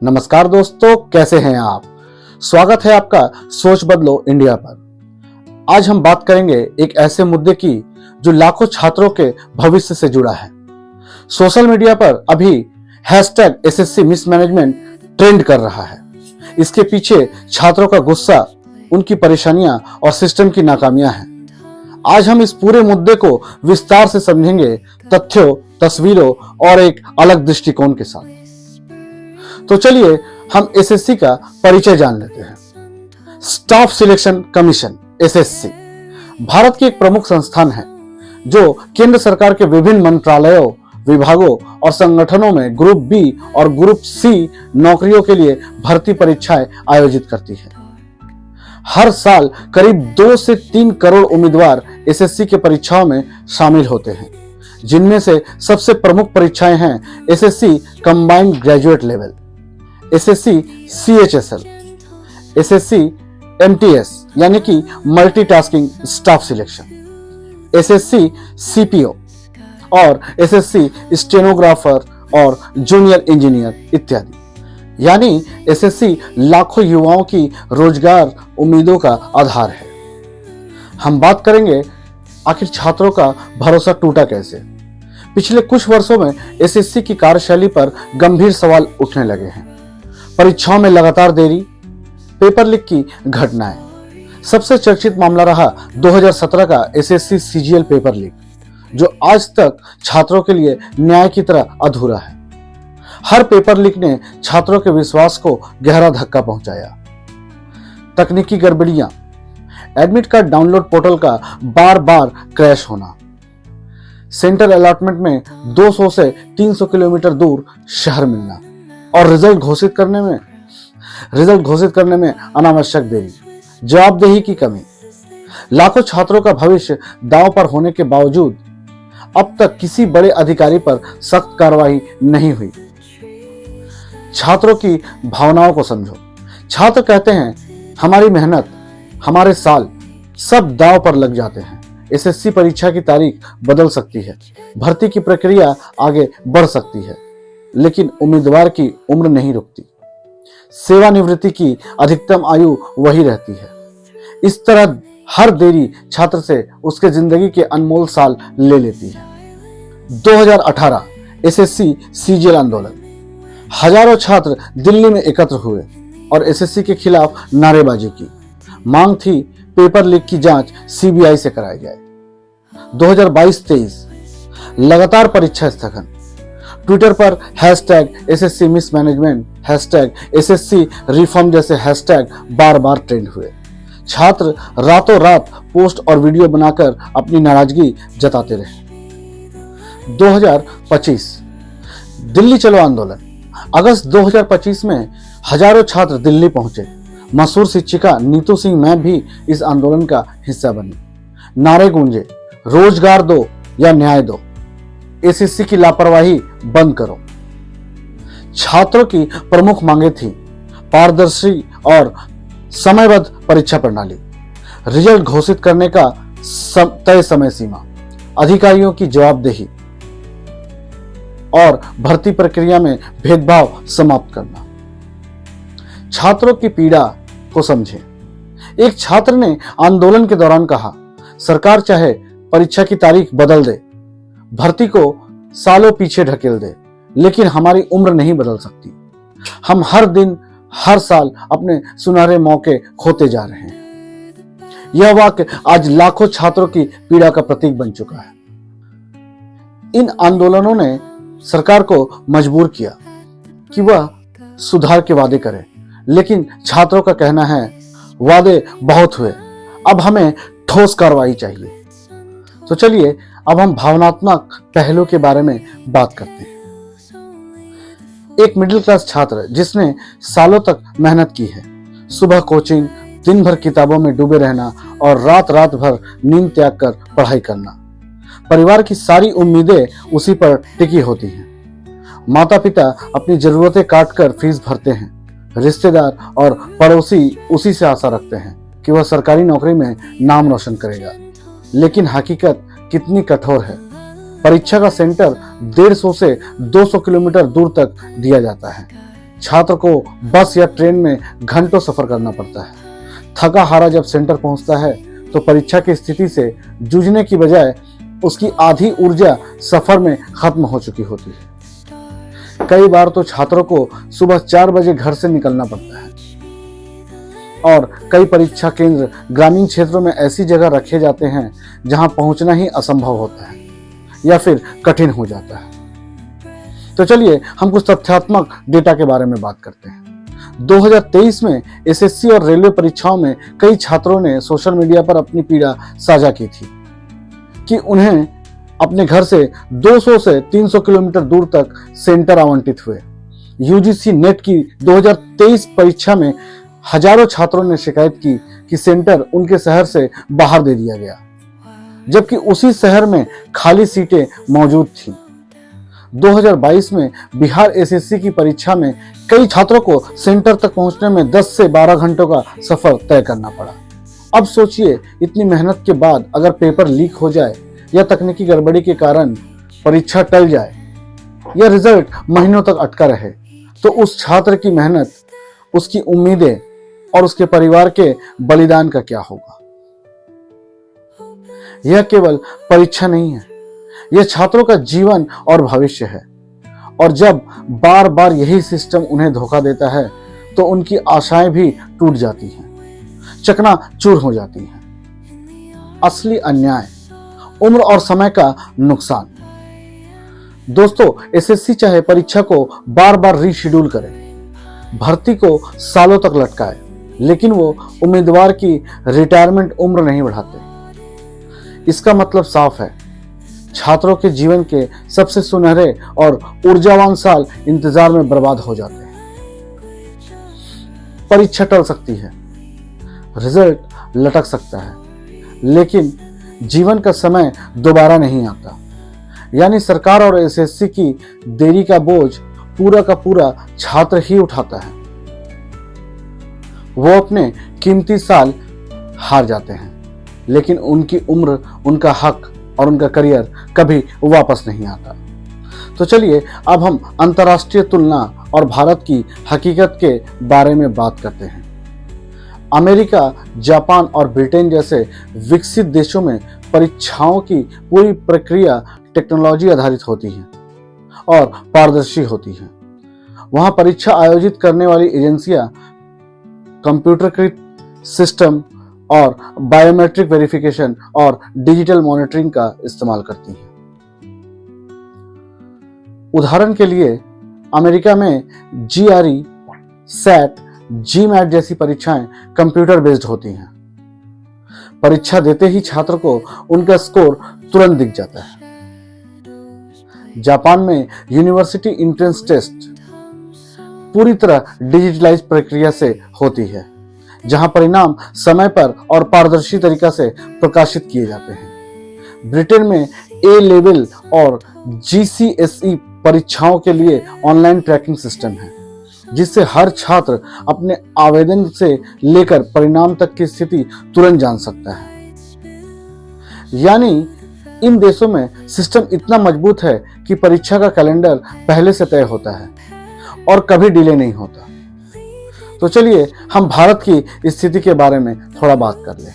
नमस्कार दोस्तों, कैसे हैं आप। स्वागत है आपका सोच बदलो इंडिया पर। आज हम बात करेंगे एक ऐसे मुद्दे की जो लाखों छात्रों के भविष्य से जुड़ा है। सोशल मीडिया पर अभी #SSC मिसमैनेजमेंट ट्रेंड कर रहा है। इसके पीछे छात्रों का गुस्सा, उनकी परेशानियां और सिस्टम की नाकामियां हैं। आज हम इस पूरे मुद्दे को विस्तार से समझेंगे, तथ्यों, तस्वीरों और एक अलग दृष्टिकोण के साथ। तो चलिए हम एसएससी का परिचय जान लेते हैं। Staff selection commission SSC Bharat की एक प्रमुख संस्थान है जो केंद्र सरकार के विभिन्न मंत्रालयों, विभागों और संगठनों में ग्रुप बी और ग्रुप सी नौकरियों के लिए भर्ती परीक्षाएं आयोजित करती है। हर साल करीब 2 से 3 करोड़ उम्मीदवार एसएससी के परीक्षाओं में शामिल होते हैं, जिनमें से सबसे प्रमुख परीक्षाएं हैं SSC combined graduate level, SSC CHSL, SSC MTS यानी कि multitasking staff selection, SSC CPO और एसएससी स्टेनोग्राफर और जूनियर इंजीनियर इत्यादि। यानी एसएससी लाखों युवाओं की रोजगार उम्मीदों का आधार है। हम बात करेंगे आखिर छात्रों का भरोसा टूटा कैसे। पिछले कुछ वर्षों में एसएससी की कार्यशैली पर गंभीर सवाल उठने लगे हैं। परीक्षाओं में लगातार देरी, पेपर लीक की घटनाएं। सबसे चर्चित मामला रहा 2017 का एसएससी सीजीएल पेपर लीक, जो आज तक छात्रों के लिए न्याय की तरह अधूरा है। हर पेपर लीक ने छात्रों के विश्वास को गहरा धक्का पहुंचाया। तकनीकी गड़बड़ियां, एडमिट कार्ड डाउनलोड पोर्टल का बार बार क्रैश होना, सेंटर अलॉटमेंट में 200 से 300 किलोमीटर दूर शहर मिलना और रिजल्ट घोषित करने में अनावश्यक देरी, जवाबदेही की कमी। लाखों छात्रों का भविष्य दांव पर होने के बावजूद अब तक किसी बड़े अधिकारी पर सख्त कार्रवाई नहीं हुई। छात्रों की भावनाओं को समझो। छात्र कहते हैं, हमारी मेहनत, हमारे साल सब दांव पर लग जाते हैं। एसएससी परीक्षा की तारीख बदल सकती है, भर्ती की प्रक्रिया आगे बढ़ सकती है, लेकिन उम्मीदवार की उम्र नहीं रुकती। सेवानिवृत्ति की अधिकतम आयु वही रहती है। इस तरह हर देरी छात्र से उसके जिंदगी के अनमोल साल ले लेती है। 2018 एसएससी सीजीएल आंदोलन। हजारों छात्र दिल्ली में एकत्र हुए और एसएससी के खिलाफ नारेबाजी की। मांग थी पेपर लीक की जांच सीबीआई से कराई जाए। 2022-23 लगातार परीक्षा स्थगन। ट्विटर पर #SSC मिसमैनेजमेंट, #SSC रिफॉर्म जैसे हैशटैग बार बार ट्रेंड हुए। छात्र रातों रात पोस्ट और वीडियो बनाकर अपनी नाराजगी जताते रहे। 2025 दिल्ली चलो आंदोलन। अगस्त 2025 में हजारों छात्र दिल्ली पहुंचे। मशहूर शिक्षिका नीतू सिंह मैम भी इस आंदोलन का हिस्सा बनी। नारे गूंजे, रोजगार दो या न्याय दो, एसएससी की लापरवाही बंद करो। छात्रों की प्रमुख मांगे थी पारदर्शी और समयबद्ध परीक्षा प्रणाली, रिजल्ट घोषित करने का तय समय सीमा, अधिकारियों की जवाबदेही और भर्ती प्रक्रिया में भेदभाव समाप्त करना। छात्रों की पीड़ा को समझें। एक छात्र ने आंदोलन के दौरान कहा, सरकार चाहे परीक्षा की तारीख बदल दे, भर्ती को सालों पीछे ढकेल दे, लेकिन हमारी उम्र नहीं बदल सकती। हम हर दिन, हर साल अपने सुनहरे मौके खोते जा रहे हैं। यह वाक्य आज लाखों छात्रों की पीड़ा का प्रतीक बन चुका है। इन आंदोलनों ने सरकार को मजबूर किया कि वह सुधार के वादे करे, लेकिन छात्रों का कहना है, वादे बहुत हुए, अब हमें ठोस कार्रवाई चाहिए। तो चलिए अब हम भावनात्मक पहलू के बारे में बात करते हैं। एक मिडिल क्लास छात्र जिसने सालों तक मेहनत की है, सुबह कोचिंग, दिन भर किताबों में डूबे रहना और रात रात भर नींद त्याग कर पढ़ाई करना। परिवार की सारी उम्मीदें उसी पर टिकी होती हैं। माता पिता अपनी जरूरतें काट कर फीस भरते हैं। रिश्तेदार और पड़ोसी उसी से आशा रखते हैं कि वह सरकारी नौकरी में नाम रोशन करेगा। लेकिन हकीकत कितनी कठोर है। परीक्षा का सेंटर 150 से 200 किलोमीटर दूर तक दिया जाता है। छात्र को बस या ट्रेन में घंटों सफर करना पड़ता है। थका हारा जब सेंटर पहुंचता है तो परीक्षा की स्थिति से जूझने की बजाय उसकी आधी ऊर्जा सफर में खत्म हो चुकी होती है। कई बार तो छात्रों को सुबह 4 बजे घर से निकलना पड़ता है और कई परीक्षा केंद्र ग्रामीण क्षेत्रों में ऐसी जगह रखे जाते हैं जहां पहुंचना ही असंभव होता है या फिर कठिन हो जाता है। तो चलिए हम कुछ तथ्यात्मक डेटा के बारे में बात करते हैं। 2023 में एसएससी और रेलवे परीक्षाओं में कई छात्रों ने सोशल मीडिया पर अपनी पीड़ा साझा की थी कि उन्हें अपने घर से 200 से 300 किलोमीटर दूर तक सेंटर आवंटित हुए। यूजीसी नेट की 2023 परीक्षा में हजारों छात्रों ने शिकायत की कि सेंटर उनके शहर से बाहर दे दिया गया, जबकि उसी शहर में खाली सीटें मौजूद थीं। 2022 में बिहार एसएससी की परीक्षा में कई छात्रों को सेंटर तक पहुंचने में 10 से 12 घंटों का सफर तय करना पड़ा। अब सोचिए, इतनी मेहनत के बाद अगर पेपर लीक हो जाए या तकनीकी गड़बड़ी के कारण परीक्षा टल जाए या रिजल्ट महीनों तक अटका रहे, तो उस छात्र की मेहनत, उसकी उम्मीदें और उसके परिवार के बलिदान का क्या होगा। यह केवल परीक्षा नहीं है, यह छात्रों का जीवन और भविष्य है। और जब बार बार यही सिस्टम उन्हें धोखा देता है तो उनकी आशाएं भी टूट जाती हैं, चकनाचूर हो जाती हैं। असली अन्याय, उम्र और समय का नुकसान। दोस्तों, एसएससी चाहे परीक्षा को बार बार रीशेड्यूल करे, भर्ती को सालों तक लटकाए, लेकिन वो उम्मीदवार की रिटायरमेंट उम्र नहीं बढ़ाते। इसका मतलब साफ है, छात्रों के जीवन के सबसे सुनहरे और ऊर्जावान साल इंतजार में बर्बाद हो जाते हैं। परीक्षा टल सकती है, रिजल्ट लटक सकता है, लेकिन जीवन का समय दोबारा नहीं आता। यानी सरकार और एसएससी की देरी का बोझ पूरा का पूरा छात्र ही उठाता है। वो अपने कीमती साल हार जाते हैं, लेकिन उनकी उम्र, उनका हक और उनका करियर कभी वापस नहीं आता। तो चलिए अब हम अंतर्राष्ट्रीय तुलना और भारत की हकीकत के बारे में बात करते हैं। अमेरिका, जापान और ब्रिटेन जैसे विकसित देशों में परीक्षाओं की पूरी प्रक्रिया टेक्नोलॉजी आधारित होती है और पारदर्शी होती है। वहां परीक्षा आयोजित करने वाली एजेंसियां कंप्यूटरीकृत सिस्टम और बायोमेट्रिक वेरिफिकेशन और डिजिटल मॉनिटरिंग का इस्तेमाल करती हैं। उदाहरण के लिए अमेरिका में जीआरई, सैट, जीमैट जैसी परीक्षाएं कंप्यूटर बेस्ड होती हैं। परीक्षा देते ही छात्र को उनका स्कोर तुरंत दिख जाता है। जापान में यूनिवर्सिटी एंट्रेंस टेस्ट पूरी तरह डिजिटलाइज प्रक्रिया से होती है, जहां परिणाम समय पर और पारदर्शी तरीका से प्रकाशित किए जाते हैं। ब्रिटेन में ए लेवल और जीसीएसई परीक्षाओं के लिए ऑनलाइन ट्रैकिंग सिस्टम है, जिससे हर छात्र अपने आवेदन से लेकर परिणाम तक की स्थिति तुरंत जान सकता है। यानी इन देशों में सिस्टम इतना मजबूत है कि परीक्षा का कैलेंडर पहले से तय होता है और कभी डिले नहीं होता। तो चलिए हम भारत की स्थिति के बारे में थोड़ा बात कर लें।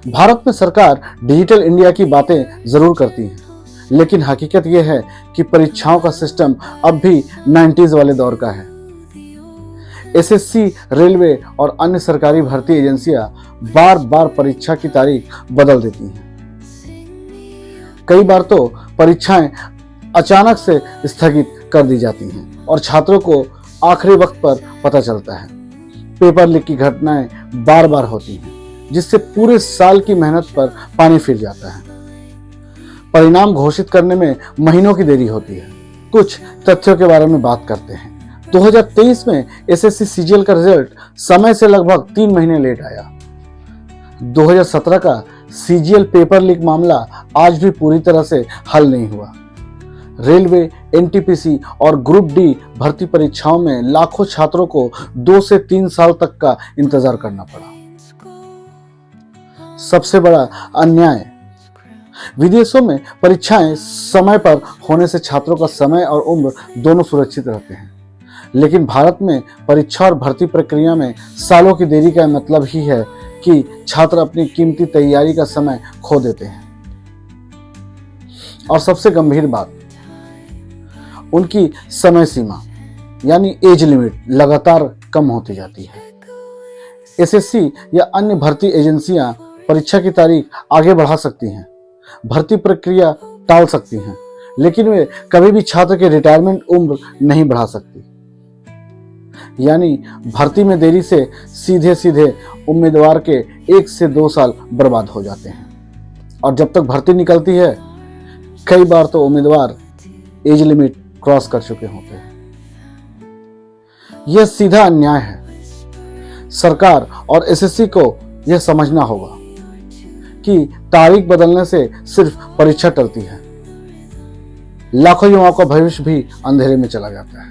भारत में सरकार डिजिटल इंडिया की बातें जरूर करती है, लेकिन हकीकत यह है कि परीक्षाओं का सिस्टम अब भी 90s वाले दौर का है। एसएससी, रेलवे और अन्य सरकारी भर्ती एजेंसियां बार बार परीक्षा की तारीख बदल देती हैं। कई बार तो परीक्षाएं अचानक से स्थगित कर दी जाती हैं और छात्रों को आखिरी वक्त पर पता चलता है। पेपर लीक की घटनाएं बार बार होती हैं, जिससे पूरे साल की मेहनत पर पानी फिर जाता है। परिणाम घोषित करने में महीनों की देरी होती है। कुछ तथ्यों के बारे में बात करते हैं। 2023 में एसएससी सीजीएल का रिजल्ट समय से लगभग 3 महीने लेट आया। 2017 का सीजीएल पेपर लीक मामला आज भी पूरी तरह से हल नहीं हुआ। रेलवे, एनटीपीसी और ग्रुप डी भर्ती परीक्षाओं में लाखों छात्रों को 2 से 3 साल तक का इंतजार करना पड़ा। सबसे बड़ा अन्याय, विदेशों में परीक्षाएं समय पर होने से छात्रों का समय और उम्र दोनों सुरक्षित रहते हैं। लेकिन भारत में परीक्षा और भर्ती प्रक्रिया में सालों की देरी का मतलब ही है कि छात्र अपनी कीमती तैयारी का समय खो देते हैं। और सबसे गंभीर बात, उनकी समय सीमा यानी एज लिमिट लगातार कम होती जाती है। एसएससी या अन्य भर्ती एजेंसियां परीक्षा की तारीख आगे बढ़ा सकती हैं, भर्ती प्रक्रिया टाल सकती हैं, लेकिन वे कभी भी छात्र के रिटायरमेंट उम्र नहीं बढ़ा सकती। यानी भर्ती में देरी से सीधे सीधे उम्मीदवार के 1 से 2 साल बर्बाद हो जाते हैं। और जब तक भर्ती निकलती है, कई बार तो उम्मीदवार एज लिमिट क्रॉस कर चुके होते हैं। यह सीधा अन्याय है। सरकार और एसएससी को यह समझना होगा कि तारीख बदलने से सिर्फ परीक्षा टलती है, लाखों युवाओं का भविष्य भी अंधेरे में चला जाता है।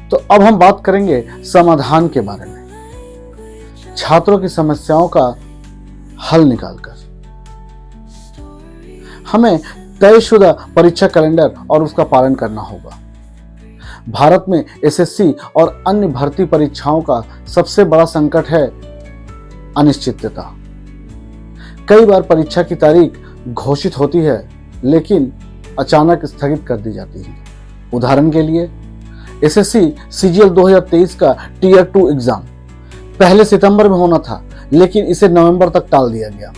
तो अब हम बात करेंगे समाधान के बारे में, छात्रों की समस्याओं का हल निकालकर। हमें तयशुदा परीक्षा कैलेंडर और उसका पालन करना होगा। भारत में एसएससी और अन्य भर्ती परीक्षाओं का सबसे बड़ा संकट है अनिश्चितता। कई बार परीक्षा की तारीख घोषित होती है, लेकिन अचानक स्थगित कर दी जाती है। उदाहरण के लिए एसएससी सीजीएल 2023 का टियर 2 एग्जाम पहले सितंबर में होना था, लेकिन इसे नवंबर तक टाल दिया गया।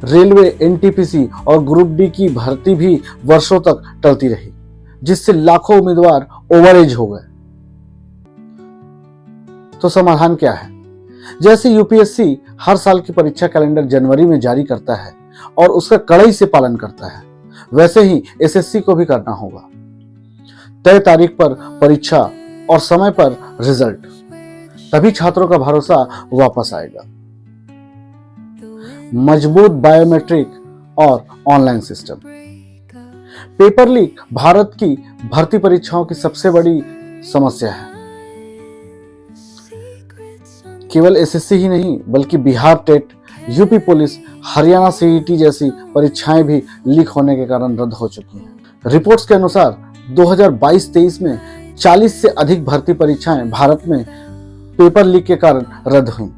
रेलवे, एनटीपीसी और ग्रुप डी की भर्ती भी वर्षों तक टलती रही, जिससे लाखों उम्मीदवार ओवरएज हो गए। तो समाधान क्या है? जैसे यूपीएससी हर साल की परीक्षा कैलेंडर जनवरी में जारी करता है और उसका कड़ाई से पालन करता है, वैसे ही एसएससी को भी करना होगा। तय तारीख पर परीक्षा और समय पर रिजल्ट, तभी छात्रों का भरोसा वापस आएगा। मजबूत बायोमेट्रिक और online system. Paper leak Bharat की भर्ती परीक्षाओं की सबसे बड़ी समस्या है। केवल एसएससी ही नहीं, बल्कि Bihar TET, UP police, Haryana CET जैसी परीक्षाएं भी लीक होने के कारण रद्द हो चुकी हैं। रिपोर्ट्स के अनुसार 2022-23 में 40 से अधिक भर्ती परीक्षाएं भारत में पेपर लीक के कारण रद्द हुई।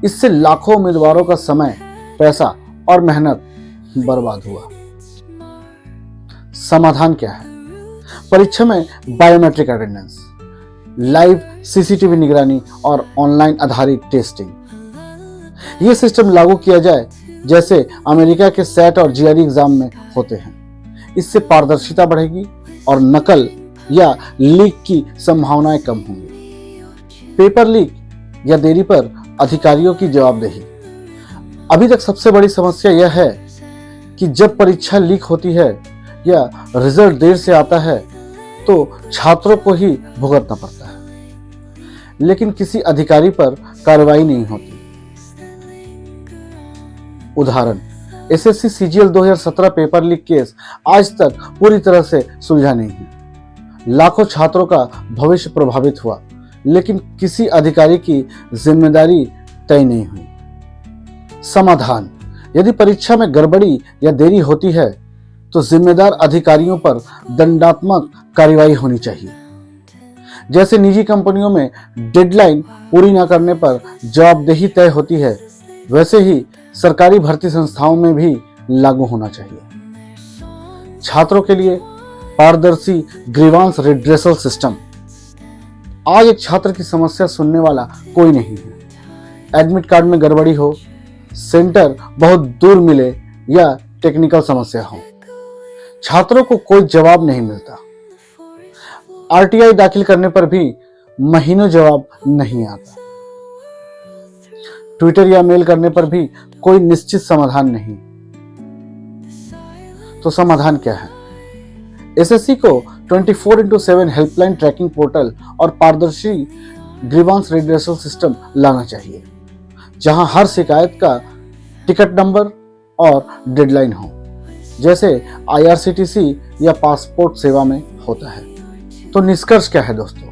इससे लाखों उम्मीदवारों का समय, पैसा और मेहनत बर्बाद हुआ। समाधान क्या है? परीक्षा में बायोमेट्रिक अटेंडेंस, लाइव सीसीटीवी निगरानी और ऑनलाइन आधारित टेस्टिंग। यह सिस्टम लागू किया जाए जैसे अमेरिका के सेट और जीआरई एग्जाम में होते हैं। इससे पारदर्शिता बढ़ेगी और नकल या लीक की संभावनाएं कम होंगी। पेपर लीक या देरी पर अधिकारियों की जवाबदेही। अभी तक सबसे बड़ी समस्या यह है कि जब परीक्षा लीक होती है या रिजल्ट देर से आता है तो छात्रों को ही भुगतना पड़ता है, लेकिन किसी अधिकारी पर कार्रवाई नहीं होती। उदाहरण, SSC CGL 2017 paper leak case आज तक पूरी तरह से सुलझा नहीं है। लाखों छात्रों का भविष्य प्रभावित हुआ, लेकिन किसी अधिकारी की जिम्मेदारी तय नहीं हुई। समाधान: यदि परीक्षा में गड़बड़ी या देरी होती है तो जिम्मेदार अधिकारियों पर दंडात्मक कार्रवाई होनी चाहिए। जैसे निजी कंपनियों में डेडलाइन पूरी न करने पर जवाबदेही तय होती है, वैसे ही सरकारी भर्ती संस्थाओं में भी लागू होना चाहिए। छात्रों के लिए पारदर्शी ग्रीवांस रिड्रेसल सिस्टम। आज एक छात्र की समस्या सुनने वाला कोई नहीं है। एडमिट कार्ड में गड़बड़ी हो, सेंटर बहुत दूर मिले या टेक्निकल समस्या हो, छात्रों को कोई जवाब नहीं मिलता। आरटीआई दाखिल करने पर भी महीनों जवाब नहीं आता। ट्विटर या मेल करने पर भी कोई निश्चित समाधान नहीं। तो समाधान क्या है? एसएससी को 24/7 हेल्पलाइन ट्रैकिंग पोर्टल और पारदर्शी ग्रीवांस रिड्रेसल सिस्टम लाना चाहिए, जहां हर शिकायत का टिकट नंबर और डेडलाइन हो, जैसे आईआरसीटीसी या पासपोर्ट सेवा में होता है। तो निष्कर्ष क्या है दोस्तों?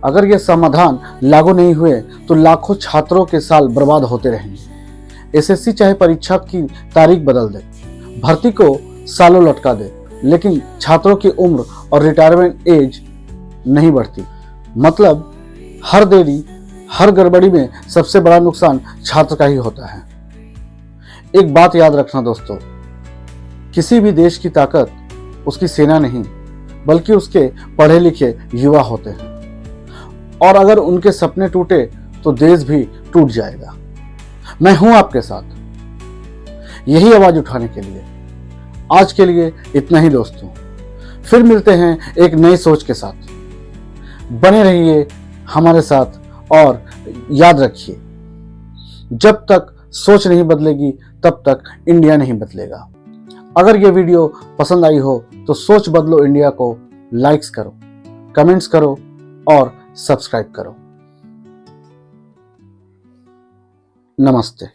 अगर ये समाधान लागू नहीं हुए तो लाखों छात्रों के साल बर्बाद होते रहेंगे। एसएससी चाहे परीक्षा की तारीख बदल दे, भर्ती को सालों लटका दे, लेकिन छात्रों की उम्र और रिटायरमेंट एज नहीं बढ़ती। मतलब हर देरी, हर गड़बड़ी में सबसे बड़ा नुकसान छात्र का ही होता है। एक बात याद रखना दोस्तों, किसी भी देश की ताकत उसकी सेना नहीं बल्कि उसके पढ़े लिखे युवा होते हैं, और अगर उनके सपने टूटे तो देश भी टूट जाएगा। मैं हूं आपके साथ, यही आवाज उठाने के लिए। आज के लिए इतना ही दोस्तों, फिर मिलते हैं एक नई सोच के साथ। बने रहिए हमारे साथ और याद रखिए, जब तक सोच नहीं बदलेगी तब तक इंडिया नहीं बदलेगा। अगर ये वीडियो पसंद आई हो तो सोच बदलो इंडिया को लाइक्स करो, कमेंट्स करो और सब्सक्राइब करो। नमस्ते।